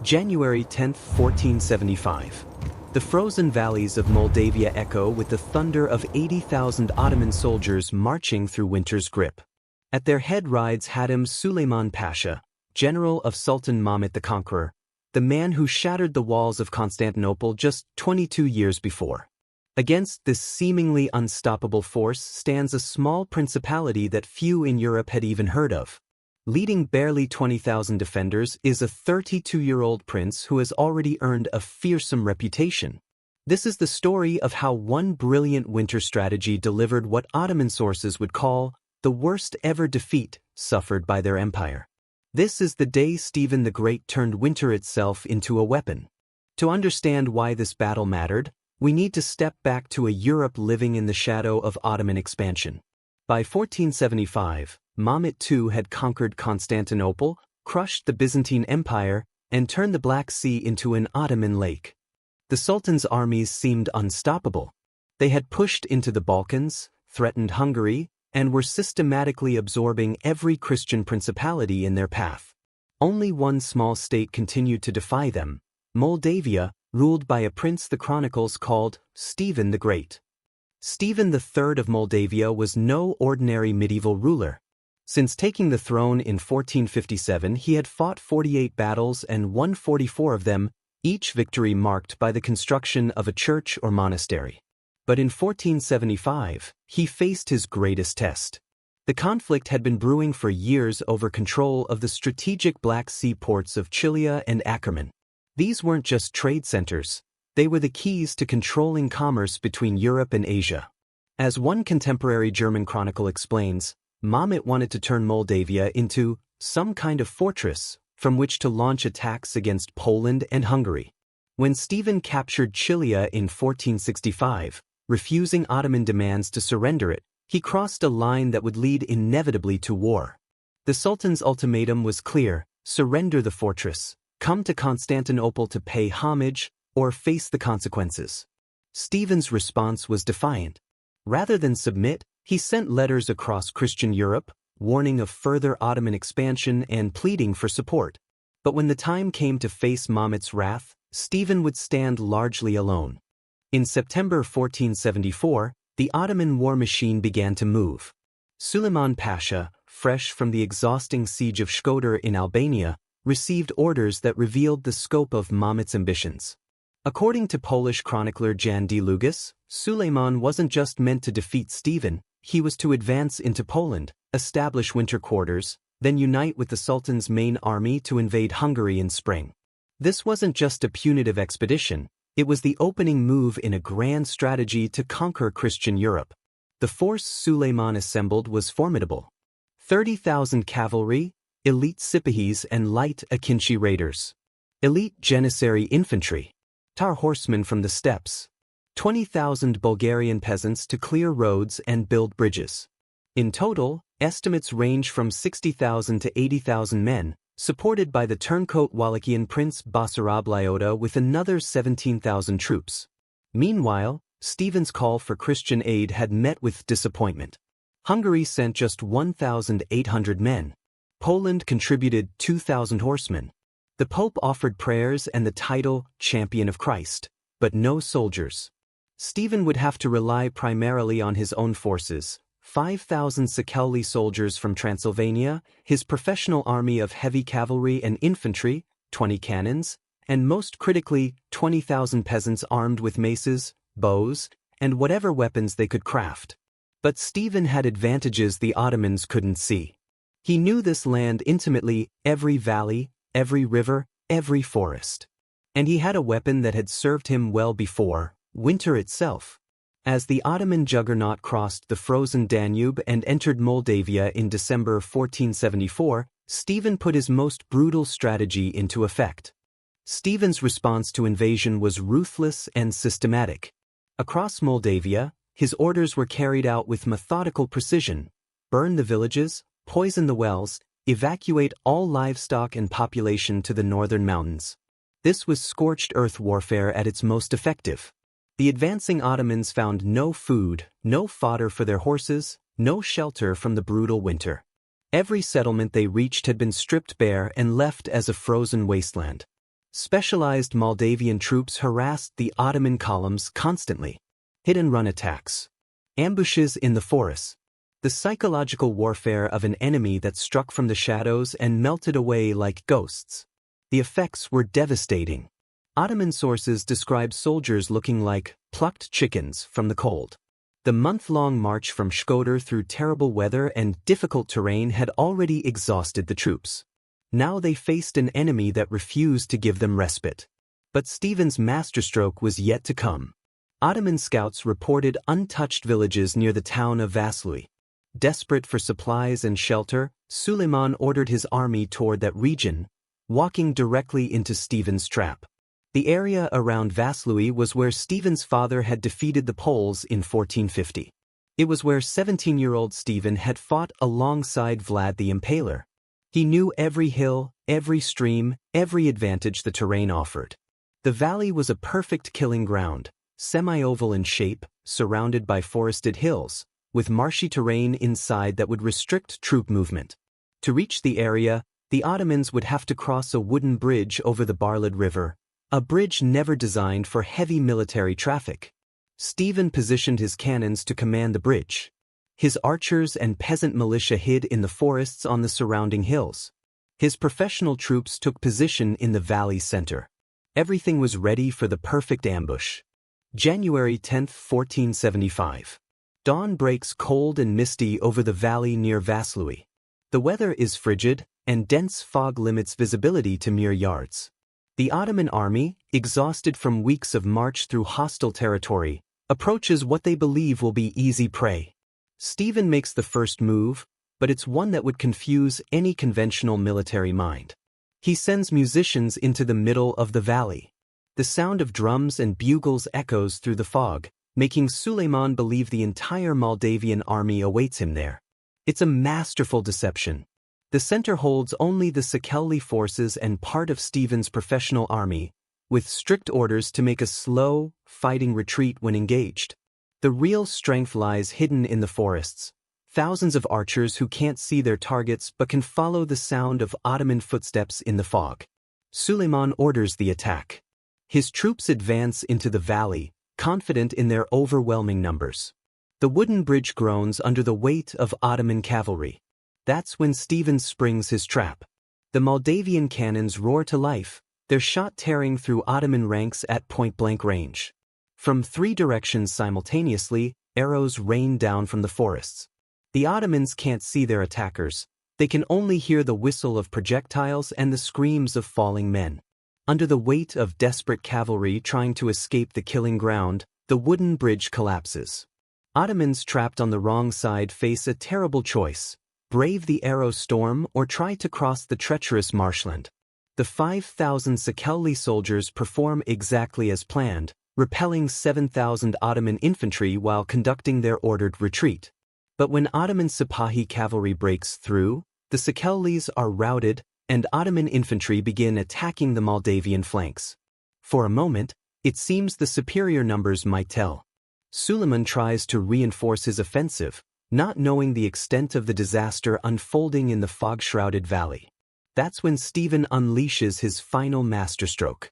January 10, 1475. The frozen valleys of Moldavia echo with the thunder of 80,000 Ottoman soldiers marching through winter's grip. At their head rides Hatem Suleiman Pasha, general of Sultan Mahmud the Conqueror, the man who shattered the walls of Constantinople just 22 years before. Against this seemingly unstoppable force stands a small principality that few in Europe had even heard of. Leading barely 20,000 defenders is a 32-year-old prince who has already earned a fearsome reputation. This is the story of how one brilliant winter strategy delivered what Ottoman sources would call the worst ever defeat suffered by their empire. This is the day Stephen the Great turned winter itself into a weapon. To understand why this battle mattered, we need to step back to a Europe living in the shadow of Ottoman expansion. By 1475, Mahmud II had conquered Constantinople, crushed the Byzantine Empire, and turned the Black Sea into an Ottoman lake. The Sultan's armies seemed unstoppable. They had pushed into the Balkans, threatened Hungary, and were systematically absorbing every Christian principality in their path. Only one small state continued to defy them: Moldavia, ruled by a prince the chronicles called Stephen the Great. Stephen III of Moldavia was no ordinary medieval ruler. Since taking the throne in 1457, he had fought 48 battles and won 44 of them, each victory marked by the construction of a church or monastery. But in 1475, he faced his greatest test. The conflict had been brewing for years over control of the strategic Black Sea ports of Chilia and Ackerman. These weren't just trade centers, they were the keys to controlling commerce between Europe and Asia. As one contemporary German chronicle explains, Mahmud wanted to turn Moldavia into some kind of fortress from which to launch attacks against Poland and Hungary. When Stephen captured Chilia in 1465, refusing Ottoman demands to surrender it, he crossed a line that would lead inevitably to war. The Sultan's ultimatum was clear: surrender the fortress, come to Constantinople to pay homage, or face the consequences. Stephen's response was defiant. Rather than submit, he sent letters across Christian Europe, warning of further Ottoman expansion and pleading for support. But when the time came to face Mahmud's wrath, Stephen would stand largely alone. In September 1474, the Ottoman war machine began to move. Suleiman Pasha, fresh from the exhausting siege of Shkodër in Albania, received orders that revealed the scope of Mahmud's ambitions. According to Polish chronicler Jan Długas, Suleiman wasn't just meant to defeat Stephen, he was to advance into Poland, establish winter quarters, then unite with the Sultan's main army to invade Hungary in spring. This wasn't just a punitive expedition, it was the opening move in a grand strategy to conquer Christian Europe. The force Suleiman assembled was formidable: 30,000 cavalry, elite Sipahis and light Akinci raiders, elite Janissary infantry, Tatar horsemen from the steppes, 20,000 Bulgarian peasants to clear roads and build bridges. In total, estimates range from 60,000 to 80,000 men, supported by the turncoat Wallachian Prince Basarab Lyota with another 17,000 troops. Meanwhile, Stephen's call for Christian aid had met with disappointment. Hungary sent just 1,800 men. Poland contributed 2,000 horsemen. The Pope offered prayers and the title Champion of Christ, but no soldiers. Stephen would have to rely primarily on his own forces: 5,000 Sakauli soldiers from Transylvania, his professional army of heavy cavalry and infantry, 20 cannons, and most critically, 20,000 peasants armed with maces, bows, and whatever weapons they could craft. But Stephen had advantages the Ottomans couldn't see. He knew this land intimately: every valley, every river, every forest. And he had a weapon that had served him well before: winter itself. As the Ottoman juggernaut crossed the frozen Danube and entered Moldavia in December 1474, Stephen put his most brutal strategy into effect. Stephen's response to invasion was ruthless and systematic. Across Moldavia, his orders were carried out with methodical precision: burn the villages, poison the wells, evacuate all livestock and population to the northern mountains. This was scorched earth warfare at its most effective. The advancing Ottomans found no food, no fodder for their horses, no shelter from the brutal winter. Every settlement they reached had been stripped bare and left as a frozen wasteland. Specialized Moldavian troops harassed the Ottoman columns constantly. Hit-and-run attacks. Ambushes in the forests. The psychological warfare of an enemy that struck from the shadows and melted away like ghosts. The effects were devastating. Ottoman sources describe soldiers looking like plucked chickens from the cold. The month-long march from Shkodër through terrible weather and difficult terrain had already exhausted the troops. Now they faced an enemy that refused to give them respite. But Stephen's masterstroke was yet to come. Ottoman scouts reported untouched villages near the town of Vaslui. Desperate for supplies and shelter, Suleiman ordered his army toward that region, walking directly into Stephen's trap. The area around Vaslui was where Stephen's father had defeated the Poles in 1450. It was where 17-year-old Stephen had fought alongside Vlad the Impaler. He knew every hill, every stream, every advantage the terrain offered. The valley was a perfect killing ground, semi-oval in shape, surrounded by forested hills, with marshy terrain inside that would restrict troop movement. To reach the area, the Ottomans would have to cross a wooden bridge over the Barlad River, a bridge never designed for heavy military traffic. Stephen positioned his cannons to command the bridge. His archers and peasant militia hid in the forests on the surrounding hills. His professional troops took position in the valley center. Everything was ready for the perfect ambush. January 10, 1475. Dawn breaks cold and misty over the valley near Vaslui. The weather is frigid, and dense fog limits visibility to mere yards. The Ottoman army, exhausted from weeks of march through hostile territory, approaches what they believe will be easy prey. Stephen makes the first move, but it's one that would confuse any conventional military mind. He sends musicians into the middle of the valley. The sound of drums and bugles echoes through the fog, making Suleiman believe the entire Moldavian army awaits him there. It's a masterful deception. The center holds only the Sakhelli forces and part of Stephen's professional army, with strict orders to make a slow, fighting retreat when engaged. The real strength lies hidden in the forests. Thousands of archers who can't see their targets but can follow the sound of Ottoman footsteps in the fog. Suleiman orders the attack. His troops advance into the valley, confident in their overwhelming numbers. The wooden bridge groans under the weight of Ottoman cavalry. That's when Stephen springs his trap. The Moldavian cannons roar to life, their shot tearing through Ottoman ranks at point-blank range. From 3 directions simultaneously, arrows rain down from the forests. The Ottomans can't see their attackers. They can only hear the whistle of projectiles and the screams of falling men. Under the weight of desperate cavalry trying to escape the killing ground, the wooden bridge collapses. Ottomans trapped on the wrong side face a terrible choice: brave the arrow storm or try to cross the treacherous marshland. The 5,000 Sakhelli soldiers perform exactly as planned, repelling 7,000 Ottoman infantry while conducting their ordered retreat. But when Ottoman Sipahi cavalry breaks through, the Sakhellis are routed, and Ottoman infantry begin attacking the Moldavian flanks. For a moment, it seems the superior numbers might tell. Suleiman tries to reinforce his offensive, not knowing the extent of the disaster unfolding in the fog-shrouded valley. That's when Stephen unleashes his final masterstroke.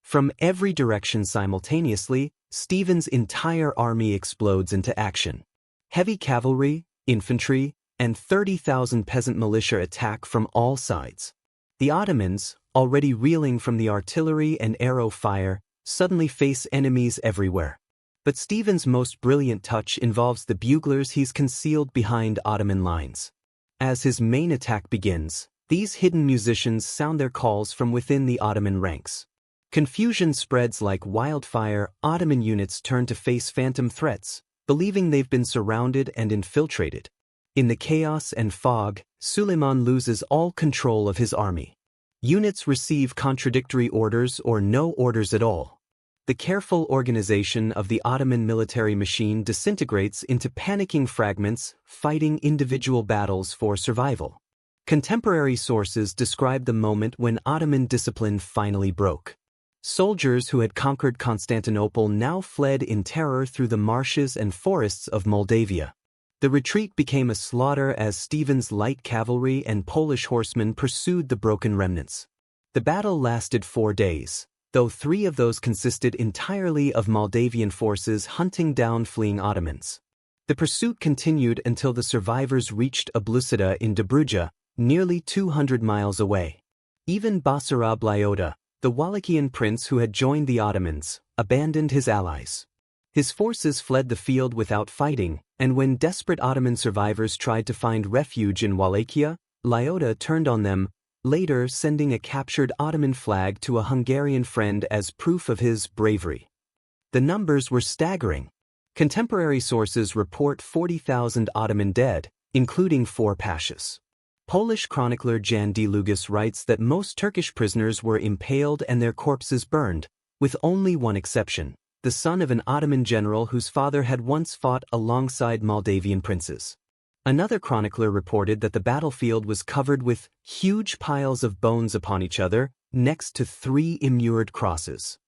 From every direction simultaneously, Stephen's entire army explodes into action. Heavy cavalry, infantry, and 30,000 peasant militia attack from all sides. The Ottomans, already reeling from the artillery and arrow fire, suddenly face enemies everywhere. But Stephen's most brilliant touch involves the buglers he's concealed behind Ottoman lines. As his main attack begins, these hidden musicians sound their calls from within the Ottoman ranks. Confusion spreads like wildfire. Ottoman units turn to face phantom threats, believing they've been surrounded and infiltrated. In the chaos and fog, Suleiman loses all control of his army. Units receive contradictory orders or no orders at all. The careful organization of the Ottoman military machine disintegrates into panicking fragments, fighting individual battles for survival. Contemporary sources describe the moment when Ottoman discipline finally broke. Soldiers who had conquered Constantinople now fled in terror through the marshes and forests of Moldavia. The retreat became a slaughter as Stephen's light cavalry and Polish horsemen pursued the broken remnants. The battle lasted 4 days, though 3 of those consisted entirely of Moldavian forces hunting down fleeing Ottomans. The pursuit continued until the survivors reached Oblusida in Dobruja, nearly 200 miles away. Even Basarab Laiota, the Wallachian prince who had joined the Ottomans, abandoned his allies. His forces fled the field without fighting, and when desperate Ottoman survivors tried to find refuge in Wallachia, Laiota turned on them, later sending a captured Ottoman flag to a Hungarian friend as proof of his bravery. The numbers were staggering. Contemporary sources report 40,000 Ottoman dead, including 4 pashas. Polish chronicler Jan Długas writes that most Turkish prisoners were impaled and their corpses burned, with only one exception, the son of an Ottoman general whose father had once fought alongside Moldavian princes. Another chronicler reported that the battlefield was covered with huge piles of bones upon each other, next to 3 immured crosses.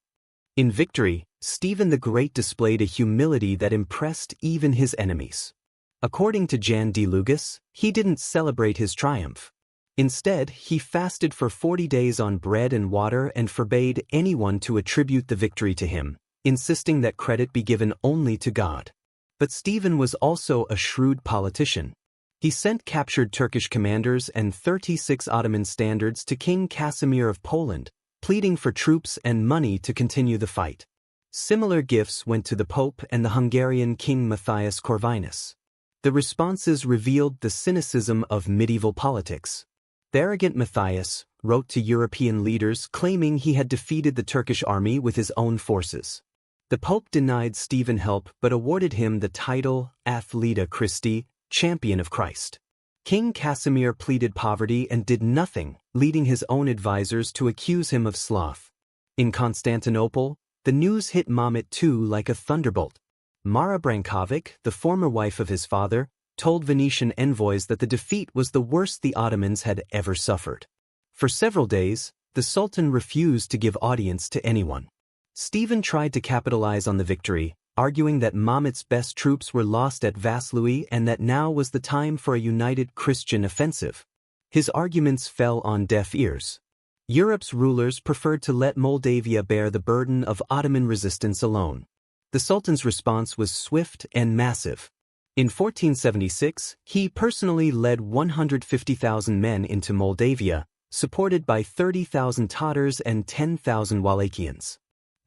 In victory, Stephen the Great displayed a humility that impressed even his enemies. According to Jan Długas, he didn't celebrate his triumph. Instead, he fasted for 40 days on bread and water and forbade anyone to attribute the victory to him, insisting that credit be given only to God. But Stephen was also a shrewd politician. He sent captured Turkish commanders and 36 Ottoman standards to King Casimir of Poland, pleading for troops and money to continue the fight. Similar gifts went to the Pope and the Hungarian King Matthias Corvinus. The responses revealed the cynicism of medieval politics. The arrogant Matthias wrote to European leaders claiming he had defeated the Turkish army with his own forces. The Pope denied Stephen help but awarded him the title Athleta Christi, Champion of Christ. King Casimir pleaded poverty and did nothing, leading his own advisors to accuse him of sloth. In Constantinople, the news hit Mehmet II like a thunderbolt. Mara Brankovic, the former wife of his father, told Venetian envoys that the defeat was the worst the Ottomans had ever suffered. For several days, the Sultan refused to give audience to anyone. Stephen tried to capitalize on the victory, arguing that Mehmet's best troops were lost at Vaslui and that now was the time for a united Christian offensive. His arguments fell on deaf ears. Europe's rulers preferred to let Moldavia bear the burden of Ottoman resistance alone. The Sultan's response was swift and massive. In 1476, he personally led 150,000 men into Moldavia, supported by 30,000 Tatars and 10,000 Wallachians.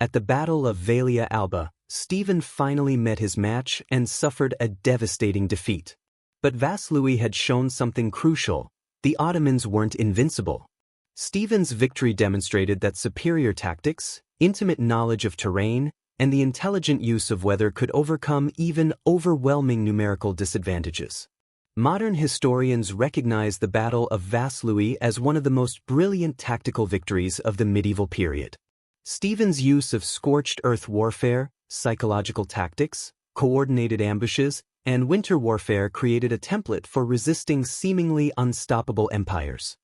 At the Battle of Vaslui Alba, Stephen finally met his match and suffered a devastating defeat. But Vaslui had shown something crucial: the Ottomans weren't invincible. Stephen's victory demonstrated that superior tactics, intimate knowledge of terrain, and the intelligent use of weather could overcome even overwhelming numerical disadvantages. Modern historians recognize the Battle of Vaslui as one of the most brilliant tactical victories of the medieval period. Stephen's use of scorched earth warfare, psychological tactics, coordinated ambushes, and winter warfare created a template for resisting seemingly unstoppable empires.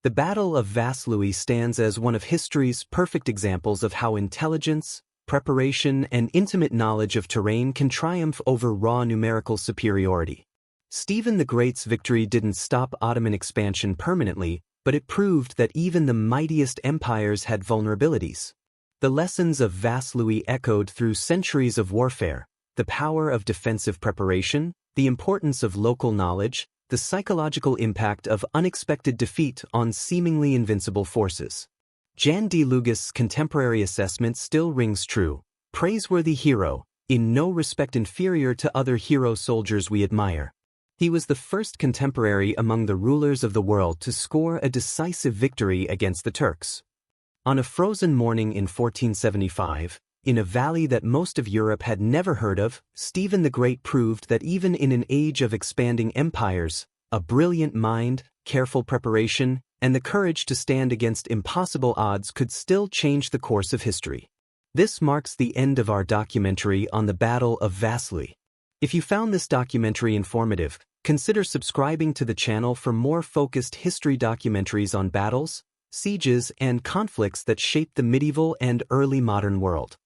The Battle of Vaslui stands as one of history's perfect examples of how intelligence, preparation, and intimate knowledge of terrain can triumph over raw numerical superiority. Stephen the Great's victory didn't stop Ottoman expansion permanently, but it proved that even the mightiest empires had vulnerabilities. The lessons of Vaslui echoed through centuries of warfare: the power of defensive preparation, the importance of local knowledge, the psychological impact of unexpected defeat on seemingly invincible forces. Jan Długas' contemporary assessment still rings true: praiseworthy hero, in no respect inferior to other hero soldiers we admire. He was the first contemporary among the rulers of the world to score a decisive victory against the Turks. On a frozen morning in 1475, in a valley that most of Europe had never heard of, Stephen the Great proved that even in an age of expanding empires, a brilliant mind, careful preparation, and the courage to stand against impossible odds could still change the course of history. This marks the end of our documentary on the Battle of Vaslui. If you found this documentary informative, consider subscribing to the channel for more focused history documentaries on battles, sieges, and conflicts that shaped the medieval and early modern world.